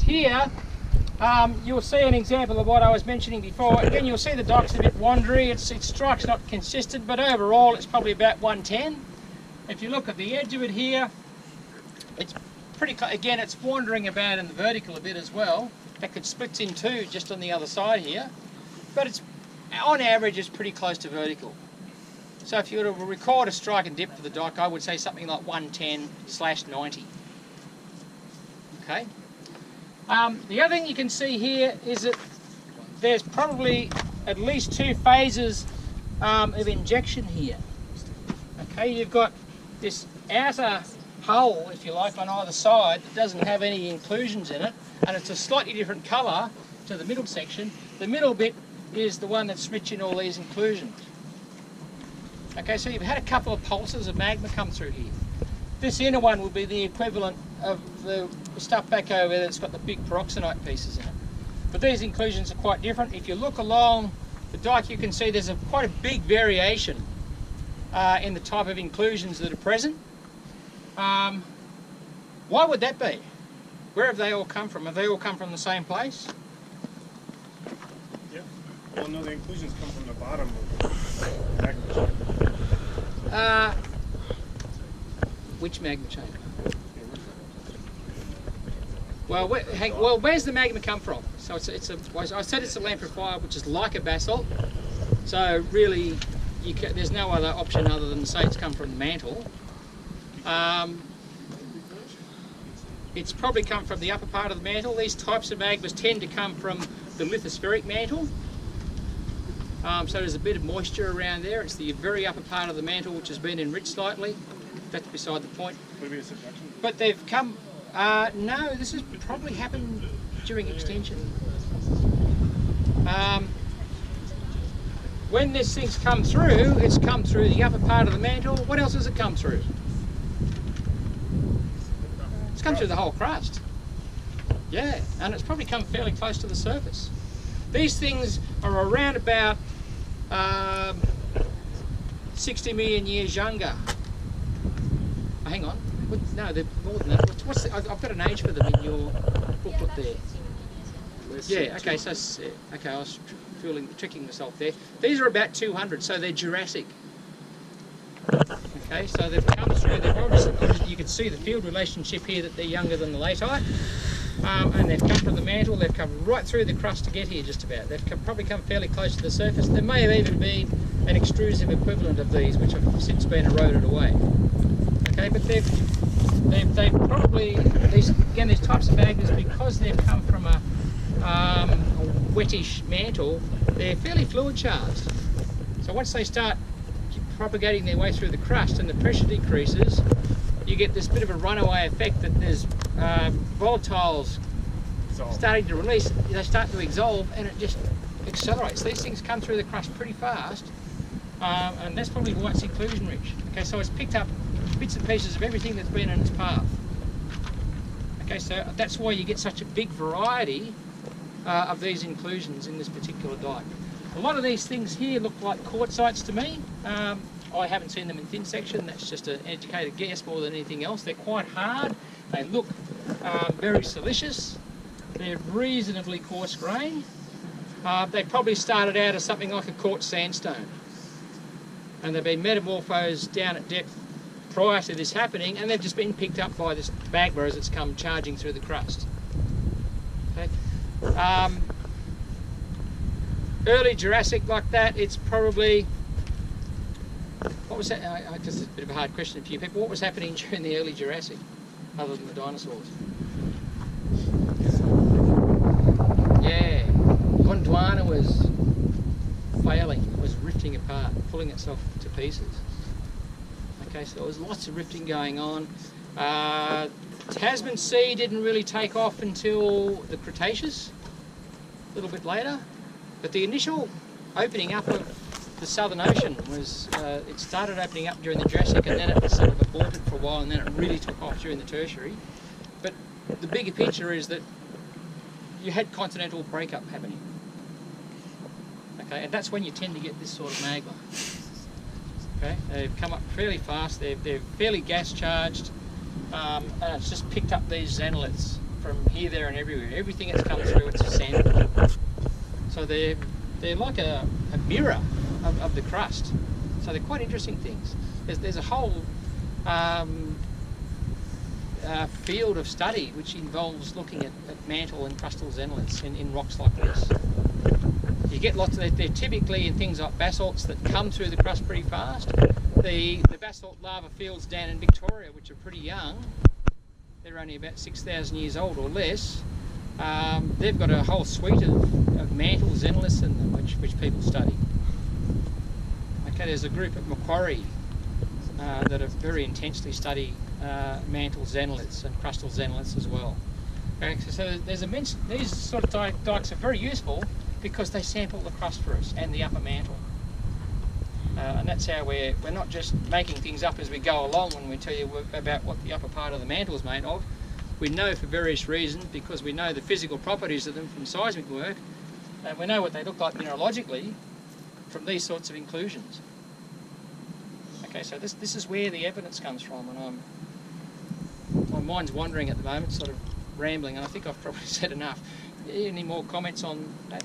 here, you'll see an example of what I was mentioning before. Again, you'll see the dike's a bit wandery, its strike's not consistent, but overall it's probably about 110. If you look at the edge of it here, it's pretty, again, it's wandering about in the vertical a bit as well. That could split in two just on the other side here, but it's, on average, it's pretty close to vertical. So if you were to record a strike and dip for the dike, I would say something like 110/90. Okay. The other thing you can see here is that there's probably at least two phases of injection here. Okay, you've got this outer hole, if you like, on either side that doesn't have any inclusions in it, and it's a slightly different colour to the middle section. The middle bit is the one that's rich in all these inclusions. Okay, so you've had a couple of pulses of magma come through here. This inner one will be the equivalent of the stuff back over there that's got the big peroxenite pieces in it. But these inclusions are quite different. If you look along the dike, you can see there's quite a big variation in the type of inclusions that are present. Why would that be? Where have they all come from? Have they all come from the same place? Yeah. Well, no, the inclusions come from the bottom of the magma chamber. Which magma chamber? Well, where's the magma come from? So I said it's a lamprifier, which is like a basalt. So really, there's no other option other than to say it's come from the mantle. It's probably come from the upper part of the mantle. These types of magmas tend to come from the lithospheric mantle. So there's a bit of moisture around there. It's the very upper part of the mantle which has been enriched slightly. That's beside the point. Maybe a subduction? But they've come... no, this has probably happened during extension. When this thing's come through, it's come through the upper part of the mantle. What else has it come through? It's come through the whole crust. Yeah, and it's probably come fairly close to the surface. These things are around about 60 million years younger. Oh, hang on. No, they're more than that. I've got an age for them in your booklet there. Yeah, okay, so okay, I was tricking myself there. These are about 200, so they're Jurassic. Okay, so they've come through. They've obviously, you can see the field relationship here that they're younger than the latite, and they've come from the mantle. They've come right through the crust to get here, just about. They've probably come fairly close to the surface. There may have even been an extrusive equivalent of these, which have since been eroded away. Okay, but they've probably, these types of magmas, because they've come from a wettish mantle, they're fairly fluid charged. So once they start propagating their way through the crust and the pressure decreases, you get this bit of a runaway effect that there's volatiles starting to release. They start to exsolve, and it just accelerates. These things come through the crust pretty fast, and that's probably why it's inclusion rich. Okay, so it's picked up bits and pieces of everything that's been in its path. Okay, so that's why you get such a big variety of these inclusions in this particular dike. A lot of these things here look like quartzites to me. I haven't seen them in thin section. That's just an educated guess more than anything else. They're quite hard. They look very silicious. They're reasonably coarse grained. They probably started out as something like a quartz sandstone, and they've been metamorphosed down at depth prior to this happening, and they've just been picked up by this magma as it's come charging through the crust. Okay. Early Jurassic like that, it's probably, what was that? Just a bit of a hard question for you people. What was happening during the early Jurassic, other than the dinosaurs? Yeah, Gondwana was failing, it was rifting apart, pulling itself to pieces. Okay, so there was lots of rifting going on. Tasman Sea didn't really take off until the Cretaceous, a little bit later. But the initial opening up of the Southern Ocean was, it started opening up during the Jurassic, and then it was sort of aborted for a while, and then it really took off during the Tertiary. But the bigger picture is that you had continental breakup happening. Okay, and that's when you tend to get this sort of magma. Okay, they've come up fairly fast, they're fairly gas charged, and it's just picked up these xenoliths from here, there and everywhere. Everything that's come through, it's sampled. So they're like a mirror of the crust. So they're quite interesting things. There's a whole field of study which involves looking at mantle and crustal xenoliths in rocks like this. You get lots of, they're typically in things like basalts that come through the crust pretty fast. The basalt lava fields down in Victoria, which are pretty young, they're only about 6,000 years old or less, they've got a whole suite of mantle xenoliths in them which people study. Okay, there's a group at Macquarie that have very intensely study mantle xenoliths and crustal xenoliths as well. Okay, so there's immense, these sort of dikes are very useful because they sample the crust for us and the upper mantle. And that's how we're not just making things up as we go along when we tell you about what the upper part of the mantle is made of. We know for various reasons, because we know the physical properties of them from seismic work, and we know what they look like mineralogically from these sorts of inclusions. Okay, so this is where the evidence comes from, and my mind's wandering at the moment, sort of rambling, and I think I've probably said enough. Any more comments on that,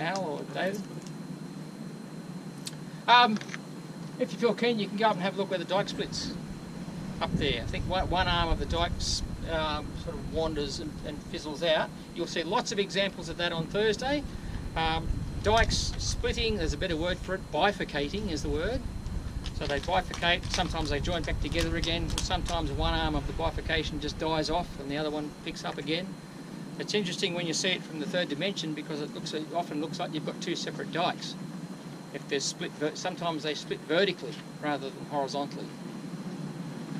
Al or David? If you feel keen, you can go up and have a look where the dike splits up there. I think one arm of the dike sort of wanders and fizzles out. You'll see lots of examples of that on Thursday. Dikes splitting, there's a better word for it, bifurcating is the word. So they bifurcate, sometimes they join back together again, sometimes one arm of the bifurcation just dies off and the other one picks up again. It's interesting when you see it from the third dimension because it often looks like you've got two separate dikes. If they're split, sometimes they split vertically rather than horizontally.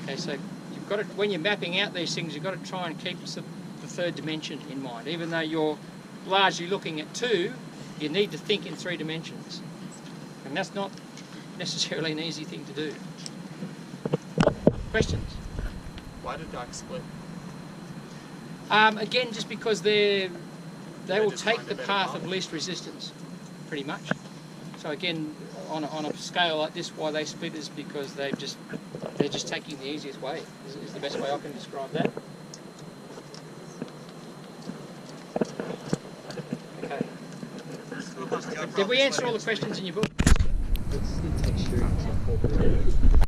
Okay, so you've got to, when you're mapping out these things, you've got to try and keep the third dimension in mind. Even though you're largely looking at two, you need to think in 3 dimensions. And that's not necessarily an easy thing to do. Questions? Why did dikes split? Again, just because they will take the path of least resistance, pretty much. So again, on a scale like this, why they split is because they're just taking the easiest way. Is the best way I can describe that. Okay. Did we answer all the questions in your book? What's the texture?